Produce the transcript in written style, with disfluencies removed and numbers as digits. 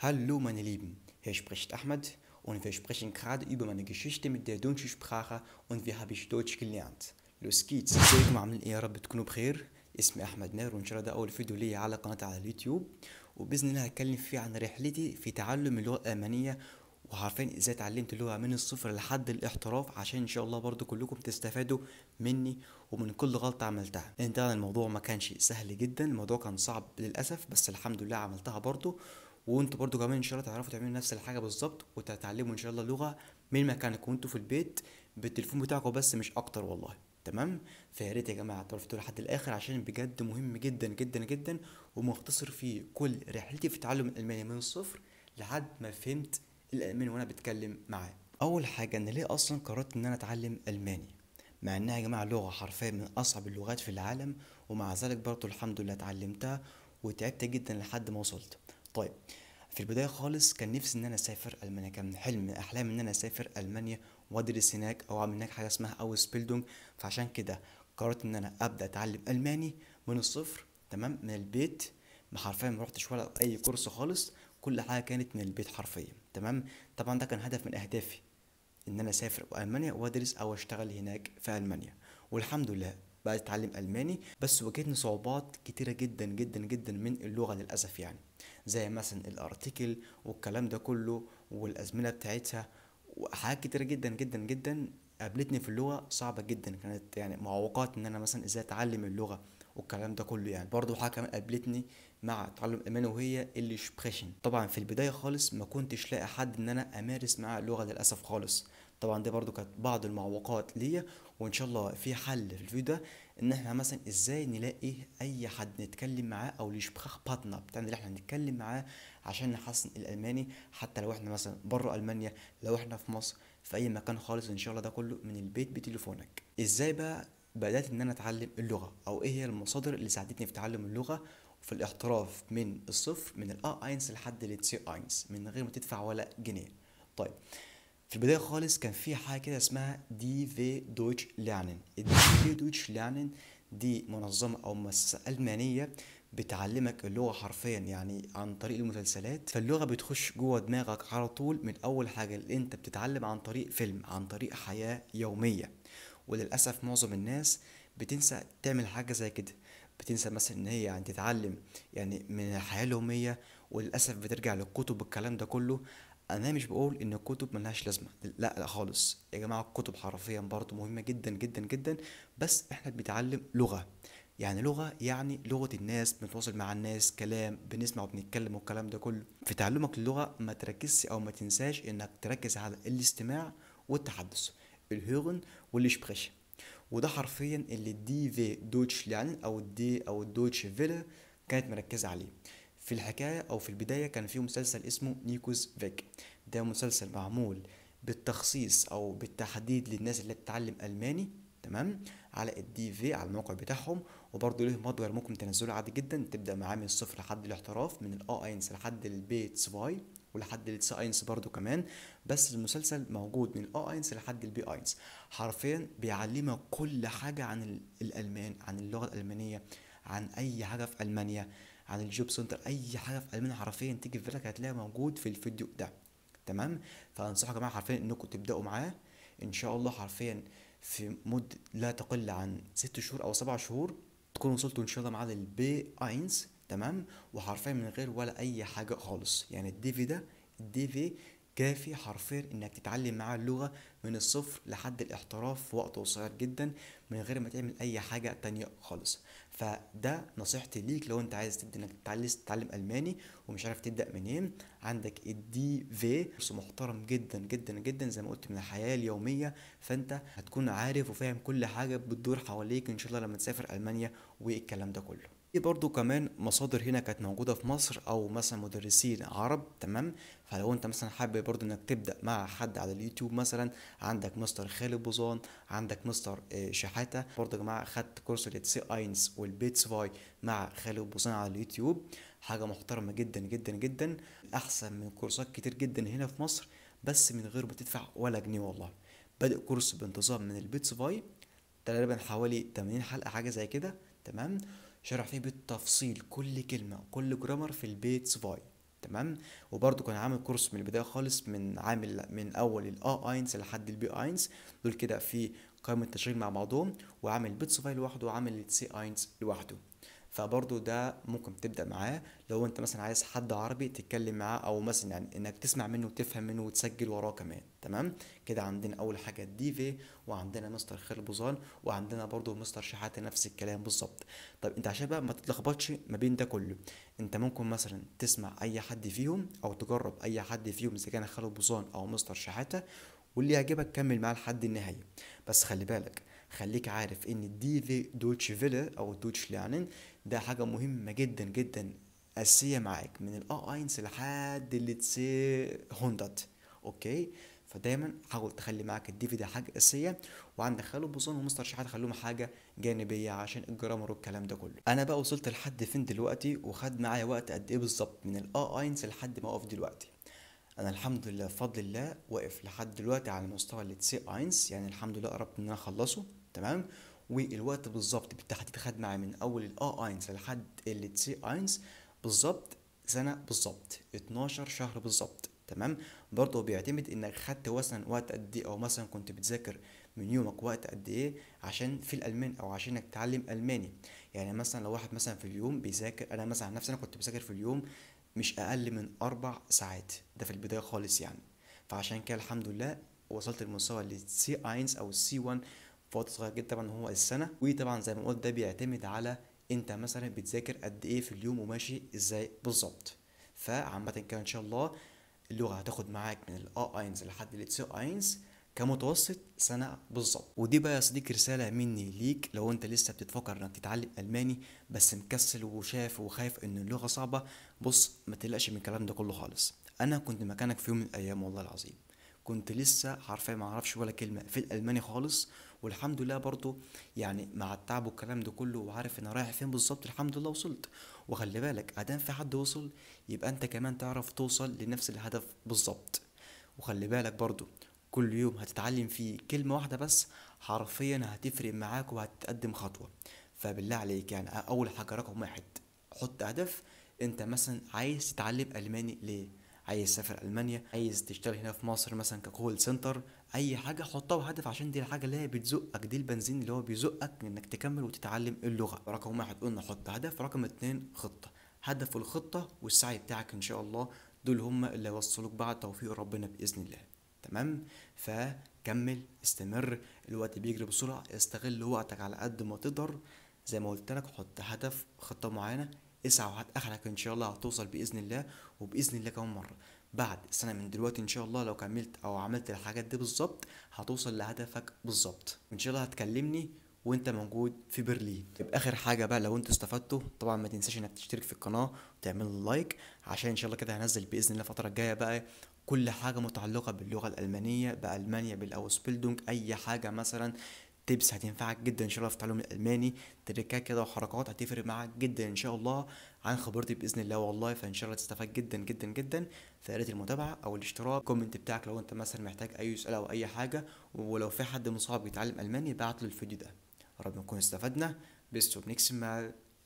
Hallo meine Lieben, hier spricht Ahmed und wir sprechen gerade über meine Geschichte mit der deutschen Sprache und wie habe ich Deutsch gelernt. Los geht's. ازيكم عاملين ايه؟ يا رب تكونوا بخير. اسمي احمد نار وان شاء الله ده اول فيديو ليا على قناتي على اليوتيوب، وباذن الله هتكلم فيه عن رحلتي في تعلم اللغه الالمانيه، وعارفين ازاي اتعلمت اللغه من الصفر لحد الاحتراف، عشان ان شاء الله برضو كلكم تستفادوا مني ومن كل غلطه عملتها. لان طبعا الموضوع ما كانش سهل جدا، الموضوع كان صعب للاسف، بس الحمد لله عملتها برضو. وانتوا برضو كمان ان شاء الله تعرفوا تعملوا نفس الحاجه بالظبط، وتتعلموا ان شاء الله لغه من مكانكم وانتوا في البيت بالتليفون بتاعكم بس، مش اكتر والله. تمام. فيا ريت يا جماعه تعرفوا لحد الاخر، عشان بجد مهم جدا جدا جدا، ومختصر فيه كل رحلتي في تعلم الالماني من الصفر لحد ما فهمت الالماني وانا بتكلم معاه. اول حاجه، ان ليه اصلا قررت ان انا اتعلم الماني مع انها يا جماعه لغه حرفيا من اصعب اللغات في العالم، ومع ذلك برضو الحمد لله اتعلمتها وتعبت جدا لحد ما وصلت. طيب، في البداية خالص كان نفسي ان انا اسافر المانيا، كان حلم من احلامي ان انا اسافر المانيا وادرس هناك او اعمل هناك حاجة اسمها اوس بيلدونج. فعشان كده قررت ان انا ابدا اتعلم الماني من الصفر، تمام، من البيت. ما حرفيا ما رحتش ولا اي كورس خالص، كل حاجة كانت من البيت حرفيا. تمام. طبعا ده كان هدف من اهدافي، ان انا اسافر المانيا وادرس او اشتغل هناك في المانيا. والحمد لله بقيت اتعلم الماني، بس واجهتني صعوبات كتيره جدا جدا جدا من اللغه للاسف يعني، زي مثلا الارتكل والكلام ده كله والازمنه بتاعتها، وحاجات كتيره جدا جدا جدا قابلتني في اللغه صعبه جدا، كانت يعني معوقات ان انا مثلا ازاي اتعلم اللغه والكلام ده كله يعني. برضو حاجه كمان قابلتني مع تعلم الالماني وهي اللي سبريشن. طبعا في البدايه خالص ما كنتش لاقي حد ان انا امارس معاه اللغه للاسف خالص. طبعا دي برضو كانت بعض المعوقات ليا، وان شاء الله في حل في الفيديو ده، ان احنا مثلا ازاي نلاقي اي حد نتكلم معاه او ليشبخ باتنا بتاعنا اللي احنا نتكلم معاه عشان نحسن الالماني، حتى لو احنا مثلا بره المانيا، لو احنا في مصر، في اي مكان خالص، ان شاء الله ده كله من البيت بتليفونك. ازاي بقى بدات ان انا اتعلم اللغه، او ايه هي المصادر اللي ساعدتني في تعلم اللغه وفي الاحتراف من الصفر، من الا اينس لحد التسي اينس، من غير ما تدفع ولا جنيه. طيب، في البداية خالص كان في حاجة كده اسمها دي في دويتش ليرنين. الدي في دويتش ليرنين دي منظمة أو مؤسسة ألمانية بتعلمك اللغة حرفيا يعني عن طريق المسلسلات. فاللغة بتخش جوه دماغك على طول من أول حاجة، اللي أنت بتتعلم عن طريق فيلم، عن طريق حياة يومية. وللأسف معظم الناس بتنسى تعمل حاجة زي كده، بتنسى مثلا ان هي يعني تتعلم يعني من الحياة اليومية، وللأسف بترجع للكتب والكلام ده كله. انا مش بقول ان الكتب ملهاش لازمة، لا لا خالص يا جماعة، الكتب حرفيا برضو مهمة جدا جدا جدا، بس احنا بنتعلم لغة. يعني لغة، يعني لغة الناس، بنتواصل مع الناس، كلام بنسمع وبنتكلم والكلام ده كله. في تعلمك للغة ما تركزش او ما تنساش انك تركز على الاستماع والتحدث، الهيرن والسبريشن. وده حرفيا اللي دي في دوتش لان او الدي او الدوتش فيلا كانت مركزة عليه. في الحكاية او في البداية كان في مسلسل اسمه نيكوز فيك. ده مسلسل معمول بالتخصيص او بالتحديد للناس اللي بتتعلم الماني، تمام، على الدي في على الموقع بتاعهم. وبرضه له متجر ممكن تنزله عادي جدا، تبدا معاه من الصفر لحد الاحتراف، من الا اينس لحد البي 2 ولحد التس اينس برضو كمان. بس المسلسل موجود من الا اينس لحد البي اينس، حرفيا بيعلمك كل حاجة عن الألمان، عن اللغة الألمانية، عن أي حاجة في ألمانيا، عن الجوب سنتر، أي حاجة في ألمانيا حرفيا تيجي في بالك هتلاقيها موجود في الفيديو ده. تمام. فأنصحكم يا جماعة حرفيا إنكم تبدأوا معاه، إن شاء الله حرفيا في مدة لا تقل عن 6 شهور أو 7 شهور تكونوا وصلتوا إن شاء الله معاه للبي اينس. تمام. وحرفيا من غير ولا أي حاجة خالص، يعني الديفي ده، الديفي كافي حرفيا انك تتعلم معاه اللغة من الصفر لحد الاحتراف في وقت قصير جدا، من غير ما تعمل اي حاجة تانية خالص. فده نصيحتي ليك لو انت عايز تبدا انك تتعلم الماني ومش عارف تبدا منين. عندك الدي في كورس محترم جدا جدا جدا، زي ما قلت، من الحياة اليومية. فانت هتكون عارف وفاهم كل حاجة بتدور حواليك ان شاء الله لما تسافر المانيا والكلام ده كله. في برضو كمان مصادر هنا كانت موجودة في مصر، او مثلا مدرسين عرب، تمام. فلو انت مثلا حابب برضو انك تبدأ مع حد على اليوتيوب مثلا، عندك مستر خالد بوزان، عندك مستر شحاتة. برضو يا جماعة خدت كورس السي اينس والبيتس فاي مع خالد بوزان على اليوتيوب، حاجة محترمة جدا جدا جدا، احسن من كورسات كتير جدا هنا في مصر، بس من غير ما تدفع ولا جنيه والله. بادئ كورس بانتظام من البيتس فاي، تقريبا حوالي 80 حلقة حاجة زي كده، تمام. شرح فيه بالتفصيل كل كلمة كل جرامر في البيت سفاي. تمام. وبرضه كان عامل كورس من البدايه خالص، من اول الاي اينز لحد البي اينز، دول كده في قائمه تشغيل مع بعضهم، وعامل بيتسفاي لوحده وعامل السي اينز لوحده. فبرضه ده ممكن تبدا معاه لو انت مثلا عايز حد عربي تتكلم معاه، او مثلا يعني انك تسمع منه وتفهم منه وتسجل وراه كمان. تمام كده. عندنا اول حاجه الدي في، وعندنا مستر خالد بوزان، وعندنا برضه مستر شحاته نفس الكلام بالظبط. طب انت عشان بقى ما تتلخبطش ما بين ده كله، انت ممكن مثلا تسمع اي حد فيهم او تجرب اي حد فيهم اذا كان خالد بوزان او مستر شحاته، واللي يعجبك كمل معاه لحد النهايه. بس خلي بالك، خليك عارف ان الدي في دوتش فيلا او دوتش ليرنين ده حاجه مهمه جدا جدا، اساسيه معاك من الا اينس لحد اللي تسي هوندات. اوكي. فدايما حاول تخلي معاك الدي في ده حاجه اساسيه، وعندك خالد بوزان ومستر شحاته خلوهم حاجه جانبيه عشان الجرامر والكلام ده كله. انا بقى وصلت لحد فين دلوقتي، وخد معايا وقت قد ايه بالظبط من الا اينس لحد ما اقف دلوقتي؟ انا الحمد لله بفضل الله واقف لحد دلوقتي على مستوى السي اينس، يعني الحمد لله قربت ان انا اخلصه. تمام. والوقت بالظبط بالتحديد خد معايا من اول الا اينس لحد السي اينس بالظبط سنه بالظبط 12 شهر بالظبط. تمام. برضه بيعتمد انك خدت مثلا وقت قد ايه، او مثلا كنت بتذاكر من يومك وقت قد ايه عشان في الالمان او عشان انك تتعلم الماني. يعني مثلا لو واحد مثلا في اليوم بيذاكر، انا مثلا عن نفسي انا كنت بذاكر في اليوم مش اقل من 4 ساعات، ده في البدايه خالص يعني. فعشان كده الحمد لله وصلت للمستوى السي اينس او السي 1 في وقت صغير جدا طبعا هو السنه. وطبعا زي ما قلت ده بيعتمد على انت مثلا بتذاكر قد ايه في اليوم وماشي ازاي بالظبط. فعامه كده ان شاء الله اللغه هتاخد معاك من الا اينس لحد السي اينس كمتوسط سنة بالظبط. ودي بقى يا صديقي رسالة مني ليك، لو انت لسه بتفكر انك تتعلم الماني بس مكسل وشايف وخايف ان اللغة صعبة، بص ما تقلقش من الكلام ده كله خالص. انا كنت مكانك في يوم من الايام والله العظيم، كنت لسه حرفيا ما اعرفش ولا كلمة في الالماني خالص. والحمد لله برضو يعني مع التعب والكلام ده كله وعارف انا رايح فين بالظبط، الحمد لله وصلت. وخلي بالك ادام في حد وصل يبقى انت كمان تعرف توصل لنفس الهدف بالظبط. وخلي بالك برضو كل يوم هتتعلم فيه كلمة واحدة بس حرفيا هتفرق معاك وهتتقدم خطوة. فبالله عليك يعني أول حاجة رقم واحد، حط هدف. أنت مثلا عايز تتعلم ألماني ليه؟ عايز تسافر ألمانيا، عايز تشتغل هنا في مصر مثلا ككول سنتر، أي حاجة حطها هدف، عشان دي الحاجة اللي هي بتزقك، دي البنزين اللي هو بيزقك إنك تكمل وتتعلم اللغة. رقم واحد قلنا حط هدف، رقم اتنين خطة. هدف الخطة والسعي بتاعك إن شاء الله دول هما اللي يوصلوك بعد توفيق ربنا بإذن الله. تمام. فكمل استمر، الوقت بيجري بسرعة، استغل وقتك على قد ما تقدر. زي ما قلت لك حط هدف خطة معينة، اسعى وهات اخرك ان شاء الله هتوصل باذن الله. وباذن الله كمان مرة بعد سنة من دلوقتي ان شاء الله لو كملت او عملت الحاجات دي بالظبط هتوصل لهدفك بالظبط. ان شاء الله هتكلمني وانت موجود في برلين. يبقى اخر حاجه بقى لو انتوا استفدتوا طبعا ما تنساش انك تشترك في القناه وتعمل لايك، عشان ان شاء الله كده هنزل باذن الله الفتره الجايه بقى كل حاجة متعلقة باللغة الألمانية بألمانيا بالأوسبيلدونج، أي حاجة مثلا تبس هتنفعك جدا إن شاء الله في تعلم الألماني، تريكات كده وحركات هتفرق معاك جدا إن شاء الله عن خبرتي بإذن الله والله. فإن شاء الله تستفاد جدا جدا جدا. فيا ريت المتابعة أو الاشتراك كومنت بتاعك لو أنت مثلا محتاج أي سؤال أو أي حاجة، ولو في حد مصاب بيتعلم ألماني بعت له الفيديو ده. رب نكون استفدنا. بيستو بنكسم